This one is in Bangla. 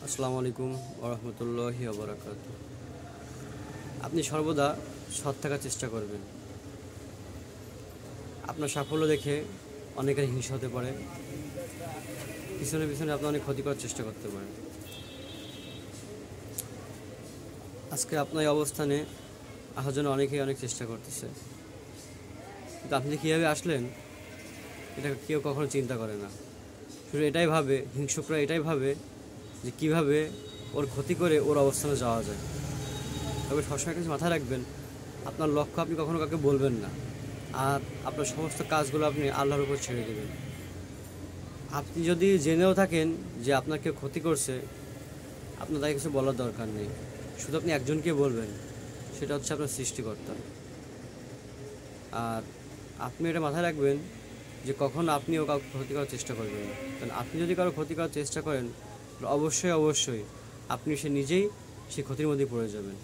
আসসালামু আলাইকুম ওয়া রাহমাতুল্লাহি ওয়া বারাকাতুহু। আপনি সর্বদা সৎ থাকার চেষ্টা করবেন। আপনার সাফল্য দেখে অনেকের হিংসা হতে পারে, পিছনে পিছনে আপনি অনেক ক্ষতি করার চেষ্টা করতে পারেন। আজকে আপনার এই অবস্থানে আসার জন্য অনেকেই অনেক চেষ্টা করতেছে, কিন্তু আপনি যে কীভাবে আসলেন এটা কেউ কখনো চিন্তা করে না। শুধু এটাই ভাবে, হিংস্ররা এটাই ভাবে যে কীভাবে ওর ক্ষতি করে ওর অবস্থানে যাওয়া যায়। তবে সবসময় কিছু মাথায় রাখবেন, আপনার লক্ষ্য আপনি কখনো কাউকে বলবেন না, আর আপনার সমস্ত কাজগুলো আপনি আল্লাহর উপর ছেড়ে দেবেন। আপনি যদি জেনেও থাকেন যে আপনার কেউ ক্ষতি করছে, আপনার তাকে কিছু বলার দরকার নেই। শুধু আপনি একজনকে বলবেন, সেটা হচ্ছে আপনার সৃষ্টিকর্তা। আর আপনি এটা মাথায় রাখবেন যে কখন আপনিও কাউকে ক্ষতি করার চেষ্টা করবেন না। কারণ আপনি যদি কারো ক্ষতি করার চেষ্টা করেন, অবশ্যই অবশ্যই আপনি নিজেই সেই ক্ষতির মধ্যে পড়ে যাবেন।